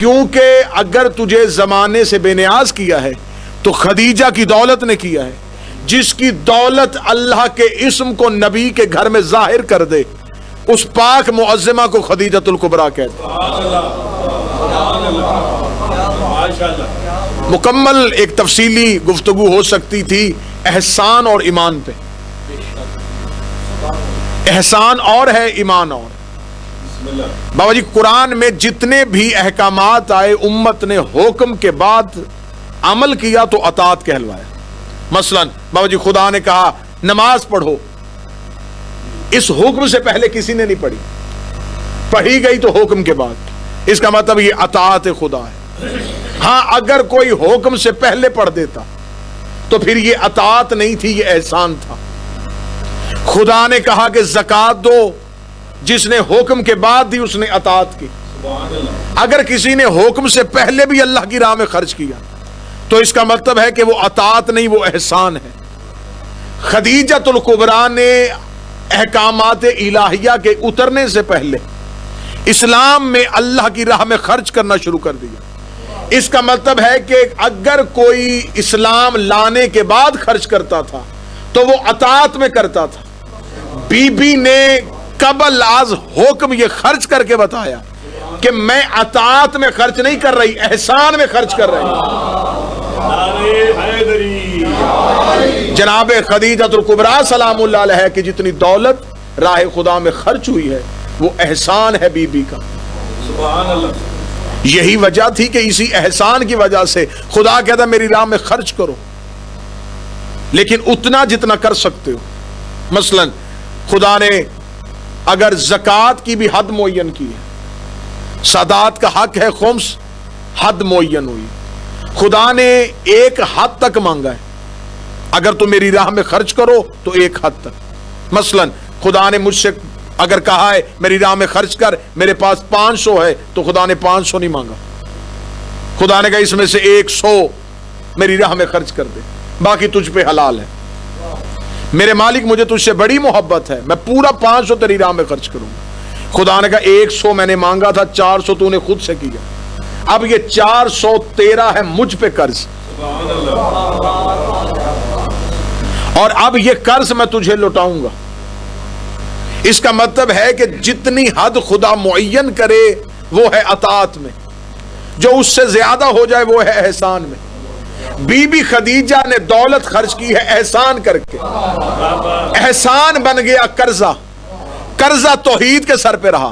کیونکہ اگر تجھے زمانے سے بے نیاز کیا ہے تو خدیجہ کی دولت نے کیا ہے، جس کی دولت اللہ کے اسم کو نبی کے گھر میں ظاہر کر دے اس پاک معظمہ کو خدیجۃ الکبریٰ کہتے ہیں۔ مکمل ایک تفصیلی گفتگو ہو سکتی تھی احسان اور ایمان پہ۔ احسان اور ہے، ایمان اور۔ بابا جی قرآن میں جتنے بھی احکامات آئے امت نے حکم کے بعد عمل کیا تو اطاعت کہلوایا۔ مثلا بابا جی خدا نے کہا نماز پڑھو، اس حکم سے پہلے کسی نے نہیں پڑھی، پڑھی گئی تو حکم کے بعد، اس کا مطلب یہ اطاعت خدا ہے۔ ہاں اگر کوئی حکم سے پہلے پڑھ دیتا تو پھر یہ اطاعت نہیں تھی، یہ احسان تھا۔ خدا نے کہا کہ زکوٰۃ دو، جس نے حکم کے بعد دی اس نے اطاعت کی۔ اگر کسی نے حکم سے پہلے بھی اللہ کی راہ میں خرچ کیا تو اس کا مطلب ہے کہ وہ اطاعت نہیں، وہ احسان ہے۔ خدیجۃ الکبریٰ نے احکامات الہیہ کے اترنے سے پہلے اسلام میں اللہ کی راہ میں خرچ کرنا شروع کر دیا۔ اس کا مطلب ہے کہ اگر کوئی اسلام لانے کے بعد خرچ کرتا تھا تو وہ اطاعت میں کرتا تھا۔ بی بی نے قبل از حکم یہ خرچ کر کے بتایا کہ میں اطاعت میں خرچ نہیں کر رہی، احسان میں خرچ کر رہی۔ جناب خدیجۃ الکبریٰ سلام اللہ علیہ کی جتنی دولت راہ خدا میں خرچ ہوئی ہے وہ احسان ہے بی بی کا۔ یہی وجہ تھی کہ اسی احسان کی وجہ سے خدا کہتا میری راہ میں خرچ کرو، لیکن اتنا جتنا کر سکتے ہو۔ مثلا خدا نے اگر زکوٰۃ کی بھی حد معین کی ہے، سادات کا حق ہے خمس، حد معین ہوئی، خدا نے ایک حد تک مانگا ہے، اگر تم میری راہ میں خرچ کرو تو ایک حد تک۔ مثلا خدا نے مجھ سے اگر کہا ہے میری راہ میں خرچ کر، میرے پاس 500 ہے تو خدا نے 500 نہیں مانگا، خدا نے کہا اس میں سے 100 میری راہ میں خرچ کر دے، باقی تجھ پہ حلال ہے۔ میرے مالک مجھے تجھ سے بڑی محبت ہے، میں پورا 500 تیری راہ میں خرچ کروں گا۔ خدا نے کہا 100 میں نے مانگا تھا، 400 تو نے خود سے کیا، اب یہ 400 تیرا ہے مجھ پہ قرض، اور اب یہ قرض میں تجھے لوٹاؤں گا۔ اس کا مطلب ہے کہ جتنی حد خدا معین کرے وہ ہے اطاعت میں، جو اس سے زیادہ ہو جائے وہ ہے احسان میں۔ بی بی خدیجہ نے دولت خرچ کی ہے احسان کر کے، احسان بن گیا قرضہ، قرضہ توحید کے سر پہ رہا۔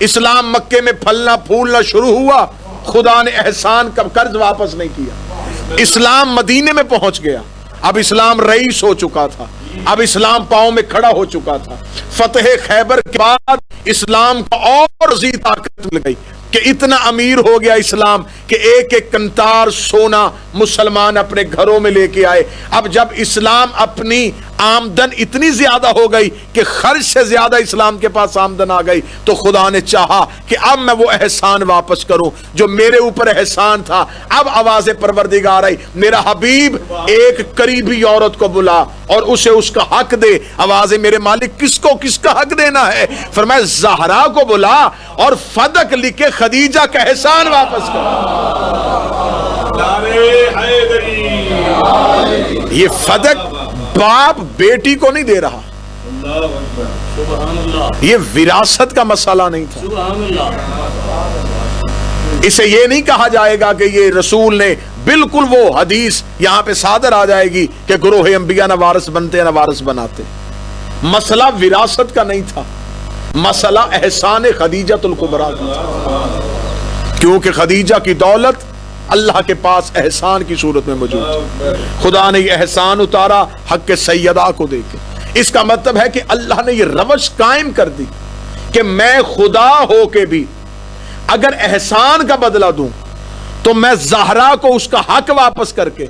اسلام مکے میں پھلنا پھولنا شروع ہوا، خدا نے احسان کا قرض واپس نہیں کیا۔ اسلام مدینے میں پہنچ گیا، اب اسلام رئیس ہو چکا تھا، اب اسلام پاؤں میں کھڑا ہو چکا تھا۔ فتح خیبر کے بعد اسلام کو اور زیادہ طاقت مل گئی کہ اتنا امیر ہو گیا اسلام کہ ایک ایک کنتار سونا مسلمان اپنے گھروں میں لے کے آئے۔ اب جب اسلام اپنی آمدن اتنی زیادہ ہو گئی کہ خرچ سے زیادہ اسلام کے پاس آمدن آ گئی تو خدا نے چاہا کہ اب میں وہ احسان واپس کروں جو میرے اوپر احسان تھا۔ اب آواز پروردگار آئی، میرا حبیب ایک قریبی عورت کو بلا اور اسے اس کا حق دے۔ آواز میرے مالک کس کو کس کا حق دینا ہے؟ فرمایا زہرا کو بلا اور فدق لکھے خدیجہ کا احسان واپس کر۔ یہ فدق باپ بیٹی کو نہیں دے رہا، یہ وراثت کا مسئلہ نہیں تھا۔ اسے یہ نہیں کہا جائے گا کہ یہ رسول نے، بالکل وہ حدیث یہاں پہ صادر آ جائے گی کہ گروہ انبیاء نہ وارث بنتے نہ وارث بناتے۔ مسئلہ وراثت کا نہیں تھا، مسئلہ احسان خدیجۃ الکبریٰ کا تھا، کیونکہ خدیجہ کی دولت اللہ کے پاس احسان کی صورت میں موجود ہے۔ خدا نے یہ احسان اتارا حق سیدہ کو دے کے۔ اس کا مطلب ہے کہ اللہ نے یہ روش قائم کر دی کہ میں خدا ہو کے بھی اگر احسان کا بدلہ دوں تو میں زہرا کو اس کا حق واپس کر کے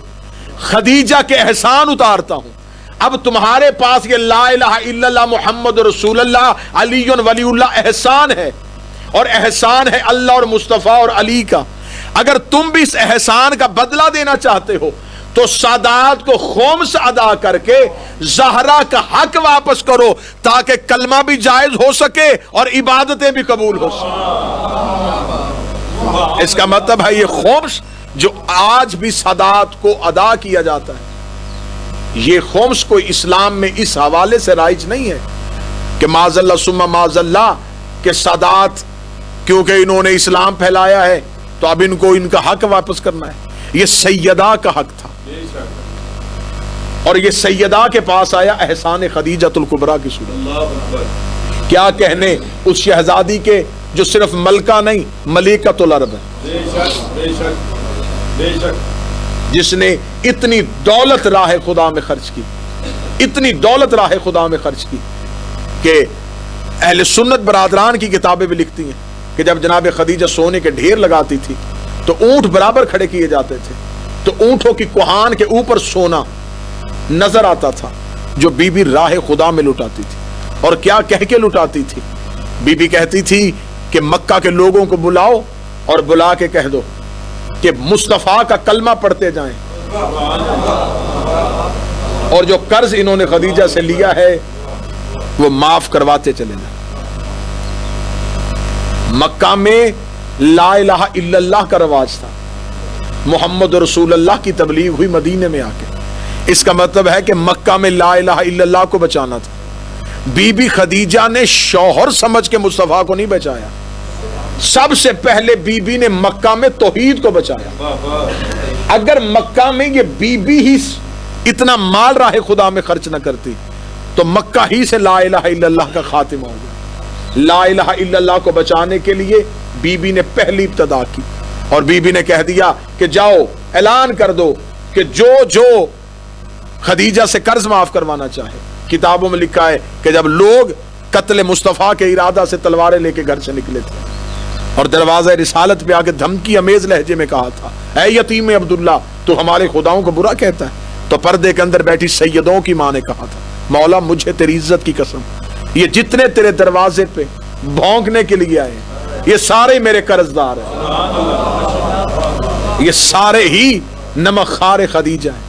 خدیجہ کے احسان اتارتا ہوں۔ اب تمہارے پاس یہ لا الہ الا اللہ محمد رسول اللہ علی ولی اللہ احسان ہے، اور احسان ہے اللہ اور مصطفیٰ اور علی کا۔ اگر تم بھی اس احسان کا بدلہ دینا چاہتے ہو تو سادات کو خمس ادا کر کے زہرا کا حق واپس کرو تاکہ کلمہ بھی جائز ہو سکے اور عبادتیں بھی قبول ہو سکیں۔ اس کا مطلب ہے یہ خمس جو آج بھی سادات کو ادا کیا جاتا ہے، یہ خمس کو اسلام میں اس حوالے سے رائج نہیں ہے کہ معاذ اللہ ثم معاذ اللہ کہ سادات کیونکہ انہوں نے اسلام پھیلایا ہے تو اب ان کو ان کا حق واپس کرنا ہے۔ یہ سیدہ کا حق تھا، اور یہ سیدہ کے پاس آیا احسان خدیجۃ الکبریٰ کی صورت۔ کیا کہنے اس شہزادی کے جو صرف ملکہ نہیں ملیکۃ العرب ہے، جس نے اتنی دولت راہ خدا میں خرچ کی، اتنی دولت راہ خدا میں خرچ کی کہ اہل سنت برادران کی کتابیں بھی لکھتی ہیں کہ جب جناب خدیجہ سونے کے ڈھیر لگاتی تھی تو اونٹ برابر کھڑے کیے جاتے تھے، تو اونٹوں کی کوہان کے اوپر سونا نظر آتا تھا جو بی بی راہ خدا میں لٹاتی تھی۔ اور کیا کہہ کے لٹاتی تھی؟ بی بی کہتی تھی کہ مکہ کے لوگوں کو بلاؤ اور بلا کے کہہ دو کہ مصطفیٰ کا کلمہ پڑھتے جائیں، اور جو قرض انہوں نے خدیجہ سے لیا ہے وہ معاف کرواتے چلے جائیں۔ مکہ میں لا الہ الا اللہ کا رواج تھا، محمد رسول اللہ کی تبلیغ ہوئی مدینے میں آ کے۔ اس کا مطلب ہے کہ مکہ میں لا الہ الا اللہ کو بچانا تھا۔ بی بی خدیجہ نے شوہر سمجھ کے مصطفیٰ کو نہیں بچایا، سب سے پہلے بی بی نے مکہ میں توحید کو بچایا۔ اگر مکہ میں یہ بی بی ہی اتنا مال راہ خدا میں خرچ نہ کرتی تو مکہ ہی سے لا الہ الا اللہ کا خاتمہ ہو گیا۔ لا الہ الا اللہ کو بچانے کے لیے بی بی نے پہلی ابتدا کی، اور بی بی نے کہہ دیا کہ جاؤ اعلان کر دو کہ جو خدیجہ سے قرض معاف کروانا چاہے۔ کتابوں میں لکھا ہے کہ جب لوگ قتل مصطفیٰ کے ارادہ سے تلواریں لے کے گھر سے نکلے تھے اور دروازہ رسالت پہ آ کے دھمکی امیز لہجے میں کہا تھا، اے یتیم عبداللہ تو ہمارے خداؤں کو برا کہتا ہے، تو پردے کے اندر بیٹھی سیدوں کی ماں نے کہا تھا، مولا مجھے تیری عزت کی قسم، یہ جتنے تیرے دروازے پہ بھونکنے کے لیے آئے یہ سارے میرے قرض دار ہیں، یہ سارے ہی نمک خوار خدیجہ ہیں۔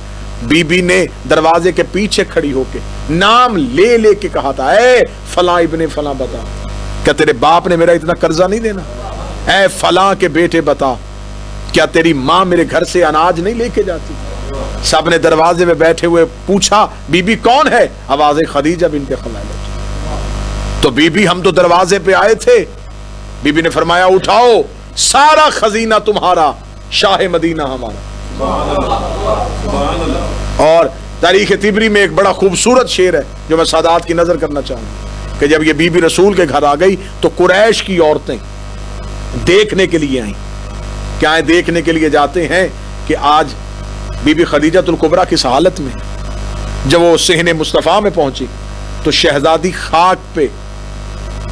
بی بی نے دروازے کے پیچھے کھڑی ہو کے نام لے لے کے کہا تھا، اے فلاں ابن فلاں بتا، کیا تیرے باپ نے میرا اتنا قرضہ نہیں دینا؟ اے فلاں کے بیٹے بتا، کیا تیری ماں میرے گھر سے اناج نہیں لے کے جاتی؟ سب نے دروازے میں بیٹھے ہوئے پوچھا بی بی کون ہے؟ آواز خدیجہ بنت خویلد۔ تو بی بی ہم تو دروازے پہ آئے تھے۔ بی بی نے فرمایا اٹھاؤ، سارا خزینہ تمہارا، شاہ مدینہ ہمارا۔ اور تاریخ طبری میں ایک بڑا خوبصورت شعر ہے جو میں سادات کی نظر کرنا چاہوں گا کہ جب یہ بی بی رسول کے گھر آ گئی تو قریش کی عورتیں دیکھنے کے لیے آئیں۔ کیا دیکھنے کے لیے جاتے ہیں کہ آج بی بی خدیجۃ الکبریٰ کس حالت میں؟ جب وہ صحن مصطفیٰ میں پہنچی تو شہزادی خاک پہ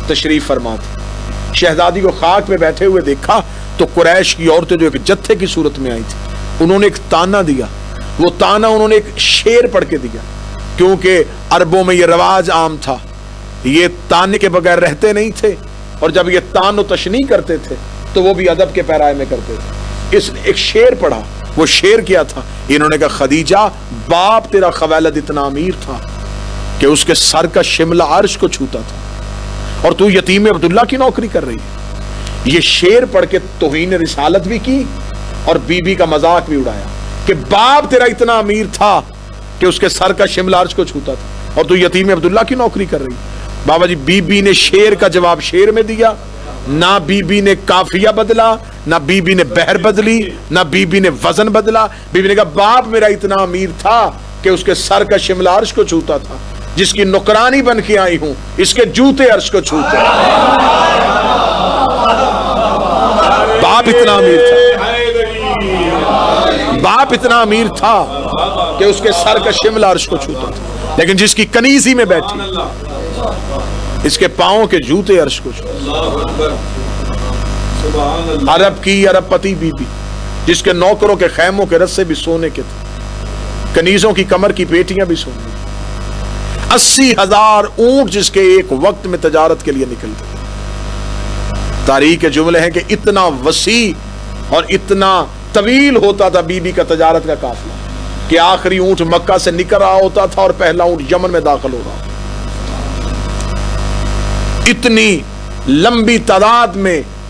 تشریف فرما تھی۔ شہزادی کو خاک پہ بیٹھے ہوئے دیکھا تو قریش کی عورتیں جو ایک جتھے کی صورت میں آئی تھی انہوں نے ایک تانا دیا، وہ تانا انہوں نے ایک شعر پڑھ کے دیا، کیونکہ عربوں میں یہ رواج عام تھا، یہ تانے کے بغیر رہتے نہیں تھے، اور جب یہ تان و تشنیع کرتے تھے تو وہ بھی ادب کے پیرائے میں کرتے تھے۔ اس نے ایک شعر پڑھا، وہ شعر کیا تھا؟ انہوں نے کہا خدیجہ باپ تیرا خویلد اتنا امیر تھا کہ اس کے سر کا شملہ عرش کو چھوتا تھا، اور تو یتیم عبداللہ کی نوکری کر رہی ہے۔ یہ شعر پڑھ کے توہین رسالت بھی کی اور بی بی کا مذاق بھی اڑایا کہ باپ تیرا اتنا امیر تھا کہ اس کے سر کا شملہ عرش کو چھوتا تھا اور تو یتیم عبداللہ کی نوکری کر رہی ہے۔ بابا جی بی بی نے شعر کا جواب شعر میں دیا، نہ بی بی نے قافیہ بدلا، نہ بی بی نے بحر بدلی، نہ بی بی نے وزن بدلا۔ بی بی نے کہا باپ میرا اتنا امیر تھا کہ اس کے سر کا شملہ عرش کو چھوتا تھا، جس کی نکرانی بن کے آئی ہوں اس کے جوتے عرش کو چھوتے۔ باپ اتنا امیر تھا، باپ اتنا امیر تھا کہ اس کے سر کا شملہ عرش کو چھوتا تھا، لیکن جس کی کنیزی میں بیٹھی اس کے پاؤں کے جوتے عرش کو چھوتے۔ عرب کی عرب پتی بی بی جس کے نوکروں کے خیموں کے رسے بھی سونے کے تھے، کنیزوں کی کمر کی پیٹیاں بھی سونے کی، 80,000 اونٹ جس کے ایک وقت میں تجارت کے لیے نکلتے تھے۔ تاریخ کے جملے ہیں کہ اتنا وسیع اور اتنا طویل ہوتا تھا بی بی کا تجارت کا قافلہ کہ آخری اونٹ مکہ سے نکل رہا ہوتا تھا اور پہلا اونٹ یمن میں داخل ہو رہا تھا۔ اتنی لمبی تعداد میں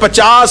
50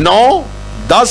9, 10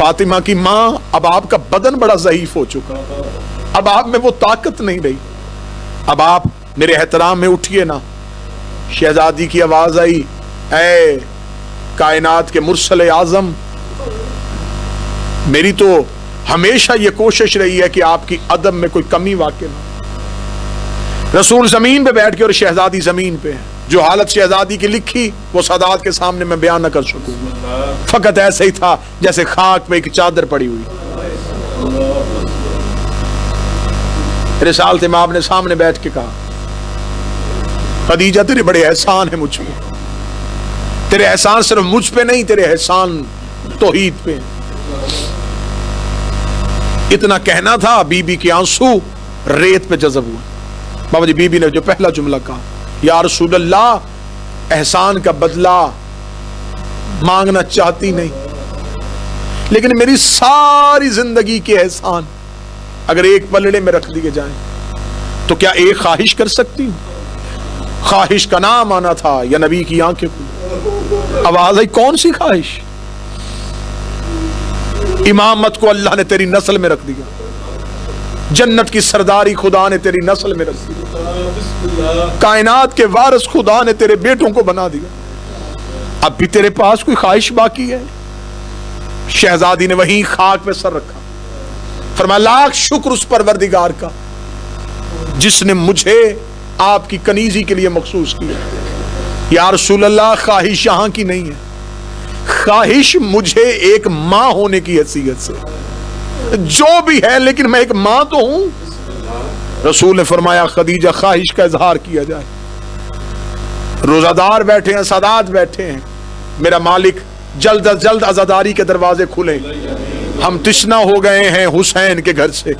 فاطمہ کی ماں، اب آپ کا بدن بڑا ضعیف ہو چکا، اب آپ میں وہ طاقت نہیں رہی، اب آپ میرے احترام میں اٹھیے نا۔ شہزادی کی آواز آئی، اے کائنات کے مرسل اعظم، میری تو ہمیشہ یہ کوشش رہی ہے کہ آپ کی ادب میں کوئی کمی واقع نہ ہو۔ رسول زمین پہ بیٹھ کے اور شہزادی زمین پہ ہے، جو حالت شہزادی کی لکھی وہ سادات کے سامنے میں بیان نہ کر سکوں، فقط ایسے ہی تھا جیسے خاک پہ ایک چادر پڑی ہوئی۔ رسالت امام نے سامنے بیٹھ کے کہا، خدیجہ تیرے بڑے احسان ہیں مجھ پہ، تیرے احسان صرف مجھ پہ نہیں، تیرے احسان توحید پہ۔ اتنا کہنا تھا، بی بی کے آنسو ریت پہ جذب ہوئے۔ بابا جی، بی بی نے جو پہلا جملہ کہا، یا رسول اللہ، احسان کا بدلہ مانگنا چاہتی نہیں، لیکن میری ساری زندگی کے احسان اگر ایک پلڑے میں رکھ دیے جائیں تو کیا ایک خواہش کر سکتی ہوں؟ خواہش کا نام آنا تھا یا نبی کی آنکھیں کھلی۔ آواز آئی، کون سی خواہش؟ امامت کو اللہ نے تیری نسل میں رکھ دیا، جنت کی سرداری خدا نے تیری نسل میں رکھ دیا، کائنات کے وارث خدا نے تیرے بیٹوں کو بنا دیا، اب بھی تیرے پاس کوئی خواہش باقی ہے؟ شہزادی نے وہیں خاک پہ سر رکھا، فرمایا لاکھ شکر اس پروردگار کا جس نے مجھے آپ کی کنیزی کے لیے مخصوص کیا۔ یا رسول اللہ، خواہش یہاں کی نہیں ہے، خواہش مجھے ایک ماں ہونے کی حیثیت سے، جو بھی ہے لیکن میں ایک ماں تو ہوں۔ رسول نے فرمایا خدیجہ، خواہش کا اظہار کیا جائے۔ روزہ دار بیٹھے ہیں، سادات بیٹھے ہیں، میرا مالک جلد از جلد عزاداری کے دروازے کھلیں، ہم تشنا ہو گئے ہیں حسین کے گھر سے،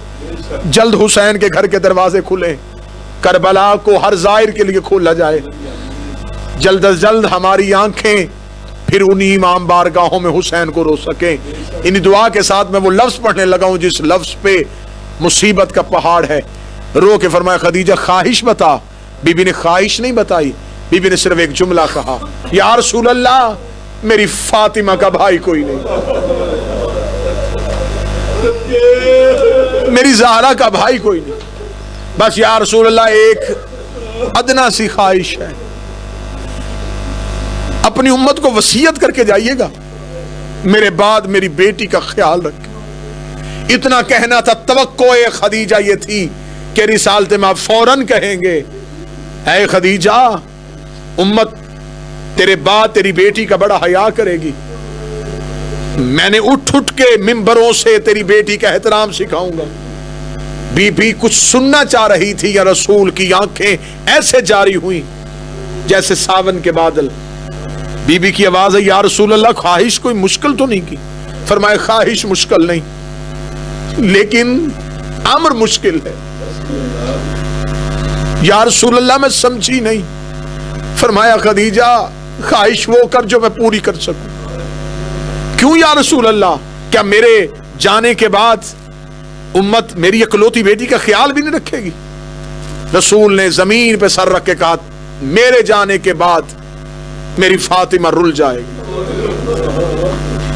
جلد حسین کے گھر کے دروازے کھلیں، کربلا کو ہر زائر کے لیے کھولا جائے، جلد از جلد ہماری آنکھیں پھر انہی امام بارگاہوں میں حسین کو رو سکیں۔ انہی دعا کے ساتھ میں وہ لفظ پڑھنے لگا ہوں جس لفظ پہ مصیبت کا پہاڑ ہے۔ رو کے فرمایا خدیجہ، خواہش بتا۔ بی بی نے خواہش نہیں بتائی، بی بی نے صرف ایک جملہ کہا، یا رسول اللہ، میری فاطمہ کا بھائی کوئی نہیں، میری زہرا کا بھائی کوئی نہیں، بس یا رسول اللہ ایک ادنا سی خواہش ہے، اپنی امت کو وصیت کر کے جائیے گا، میرے بعد میری بیٹی کا خیال رکھیں۔ اتنا کہنا تھا، توقع خدیجہ یہ تھی کہ رسالت میں آپ فوراً کہیں گے، اے خدیجہ، امت تیرے بعد تیری بیٹی کا بڑا حیا کرے گی، میں نے اٹھ اٹھ کے ممبروں سے تیری بیٹی کا احترام سکھاؤں گا۔ بی بی کچھ سننا چاہ رہی تھی، یا رسول کی آنکھیں ایسے جاری ہوئیں جیسے ساون کے بادل۔ بی بی کی آواز ہے، یا رسول اللہ، خواہش کوئی مشکل تو نہیں کی؟ فرمائے خواہش مشکل نہیں، لیکن امر مشکل ہے۔ یا رسول اللہ، میں سمجھی نہیں۔ فرمایا خدیجہ، خواہش وہ کر جو میں پوری کر سکوں۔ کیوں یا رسول اللہ؟ کیا میرے جانے کے بعد امت میری اکلوتی بیٹی کا خیال بھی نہیں رکھے گی؟ رسول نے زمین پہ سر رکھ کے کہا، میرے جانے کے بعد میری فاطمہ رل جائے گی۔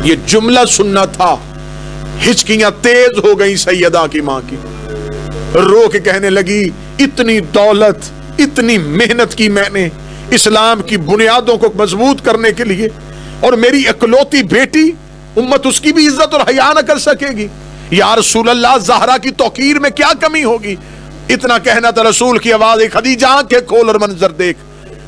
یہ جملہ سننا تھا، ہچکیاں تیز ہو گئی سیدہ کی ماں کی، رو کے کہنے لگی، اتنی دولت، اتنی محنت کی میں نے اسلام کی بنیادوں کو مضبوط کرنے کے لیے، اور میری اکلوتی بیٹی، امت اس کی بھی عزت اور حیا نہ کر سکے گی؟ یا رسول اللہ، زہرا کی توقیر میں کیا کمی ہوگی؟ اتنا کہنا تھا، رسول کی آواز ہے، خدیجہ آنکھیں کھول اور منظر دیکھ۔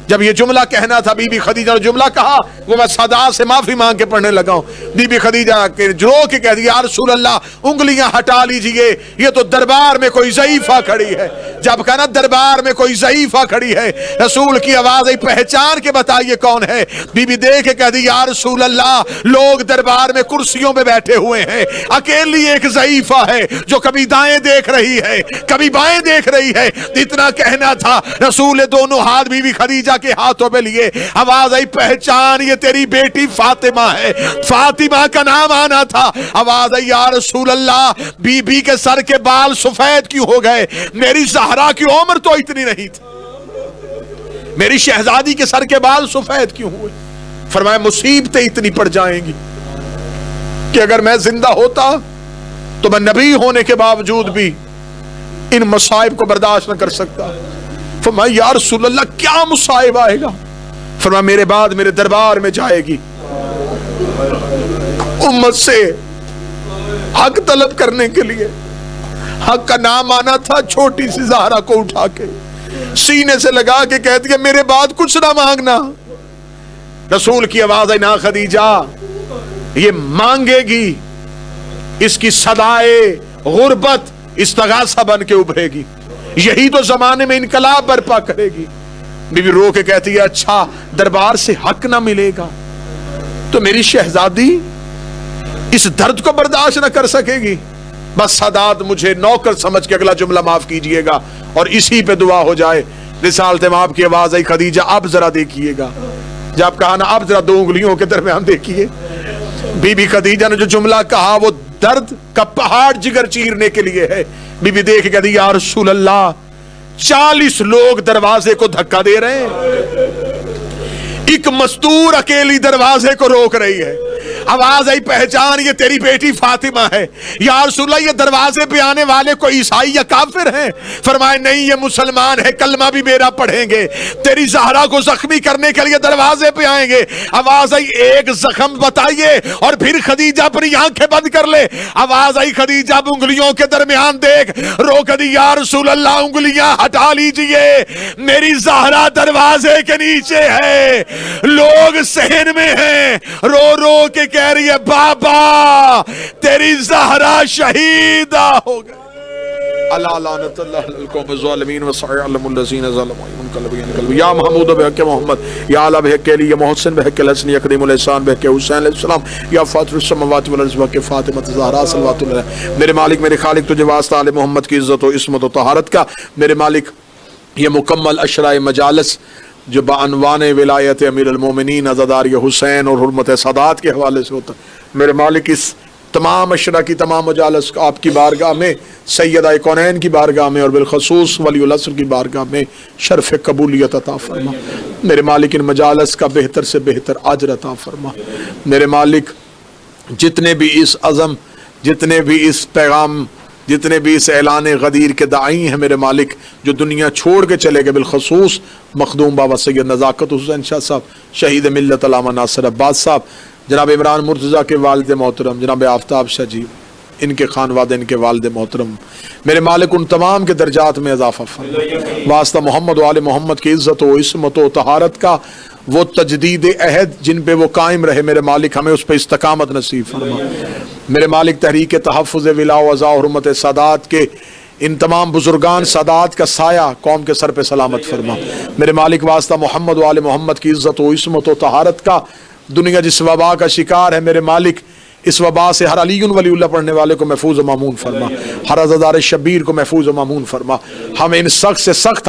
جب یہ جملہ کہنا تھا، بی بی خدیجہ نے جملہ کہا، وہ میں صدا سے معافی مانگ کے پڑھنے لگا ہوں۔ بی بی خدیجہ کے جو کے کہہ دیا، یا رسول اللہ، انگلیاں ہٹا لیجئے، یہ تو دربار میں کوئی ضعیفہ کھڑی ہے۔ جب کہنا دربار میں کوئی ضعیفہ کھڑی ہے، رسول کی آواز ہے، پہچان کے بتائیے کون ہے؟ بی بی دیکھ کے کہہ دی، یا رسول اللہ، لوگ دربار میں کرسیوں پہ بیٹھے ہوئے ہیں، اکیلی ایک ضعیفہ ہے جو کبھی دائیں دیکھ رہی ہے، کبھی بائیں دیکھ رہی ہے۔ اتنا کہنا تھا، رسول نے دونوں ہاتھ بی بی خدیجہ کے ہاتھوں پہ لیے، آواز آئی، پہچان، یہ تیری بیٹی فاطمہ ہے۔ فاطمہ کا نام آنا تھا۔ آواز آئی، یا رسول اللہ، بی بی کے سر کے بال سفید کیوں ہو گئے؟ میری زہرا کی عمر تو اتنی نہیں تھی، میری شہزادی کے سر کے بال سفید کیوں ہوئے؟ فرمایا مصیبتیں اتنی پڑ جائیں گی، کہ اگر میں زندہ ہوتا تو میں نبی ہونے کے باوجود بھی ان مصائب کو برداشت نہ کر سکتا. فرمایا یا رسول اللہ کیا مصائب آئے گا؟ فرمایا میرے بعد میرے دربار میں جائے گی امت سے حق طلب کرنے کے لیے. حق کا نام آنا تھا، چھوٹی سی زہرا کو اٹھا کے سینے سے لگا کے کہتی ہے میرے بعد کچھ نہ مانگنا. رسول کی آواز ہے نا خدیجہ یہ مانگے گی، اس کی صدائے غربت استغاثہ بن کے ابھرے گی، یہی تو زمانے میں انقلاب برپا کرے گی. بی بی رو کے کہتی ہے اچھا دربار سے حق نہ ملے گا تو میری شہزادی اس درد کو برداشت نہ کر سکے گی. بس سادات مجھے نوکر سمجھ کے اگلا جملہ معاف کیجئے گا اور اسی پہ دعا ہو جائے. رسالت مآب کی آواز آئی خدیجہ اب ذرا دیکھیے گا. جب کہا نا اب ذرا دو انگلیوں کے درمیان دیکھیے، بی بی خدیجہ نے جو جملہ کہا وہ درد کا پہاڑ جگر چیرنے کے لیے ہے. بی بی دیکھ کے کہتی یا رسول اللہ 40 لوگ دروازے کو دھکا دے رہے ہیں، ایک مزدور اکیلی دروازے کو روک رہی ہے. آواز آئی پہچان یہ تیری بیٹی فاطمہ ہے. یا رسول اللہ یہ دروازے پہ آنے والے کو عیسائی یا کافر ہیں؟ فرمائے نہیں یہ مسلمان ہے، کلمہ بھی میرا پڑھیں گے، تیری زہرا کو زخمی کرنے کے لیے دروازے پہ آئیں گے. آواز آئی ایک زخم بتائیے اور پھر خدیجہ اپنی آنکھیں بند کر لے. آواز آئی خدیجہ اب انگلیوں کے درمیان دیکھ. رو کہتی یا رسول اللہ انگلیاں ہٹا لیجئے، میری زہرا دروازے کے نیچے ہے، لوگ صحن میں ہیں. رو رو کے کہہ رہی ہے بابا تیری زہرا شہیدہ ہو گئی. اللہ لعنت اللہ القوم الظالمین وسيعلم الذين ظلموا منقلب یا محمود بحق محمد یا اعلی بحق علی یا محسن بحق الحسن یا کریم الاحسان بحق حسین علیہ السلام یا فاطر السماوات والارض بحق فاطمہ الزہراء صلوات اللہ. میرے مالک میرے خالق تجھے واسطہ آل محمد کی عزت و عصمت و طہارت کا. میرے مالک یہ مکمل اشرائے مجالس جو بعنوان ولایت امیر المومنین عزاداری حسین اور حرمت سادات کے حوالے سے ہوتا، میرے مالک اس تمام اشرا کی تمام مجالس آپ کی بارگاہ میں، سیدہ کونین کی بارگاہ میں اور بالخصوص ولی العصر کی بارگاہ میں شرف قبولیت عطا فرما. میرے مالک ان مجالس کا بہتر سے بہتر اجر عطا فرما. میرے مالک جتنے بھی اس عزم، جتنے بھی اس پیغام، جتنے بھی اس اعلان غدیر کے داعی ہیں میرے مالک جو دنیا چھوڑ کے چلے گئے، بالخصوص مخدوم بابا سید نزاکت حسین شاہ صاحب، شہید ملت علامہ ناصر عباس صاحب، جناب عمران مرتضیٰ کے والد محترم جناب آفتاب شاہ جی، ان کے خانوادہ، ان کے والد محترم، میرے مالک ان تمام کے درجات میں اضافہ فرما. واسطہ محمد و آل محمد کی عزت و عصمت و طہارت کا، وہ تجدید عہد جن پہ وہ قائم رہے میرے مالک ہمیں اس پہ استقامت نصیب فرما. میرے مالک تحریک تحفظ ولا و ازا حرمت سادات کے ان تمام بزرگان سادات کا سایہ قوم کے سر پہ سلامت فرما. میرے مالک واسطہ محمد و آل محمد کی عزت و عصمت و طہارت کا، دنیا جس وبا کا شکار ہے میرے مالک اس وبا سے ہر علی ولی اللہ پڑھنے والے کو محفوظ و مامون فرما، ہر عزادار شبیر کو محفوظ و مامون فرما. ہمیں ان سخت سے سخت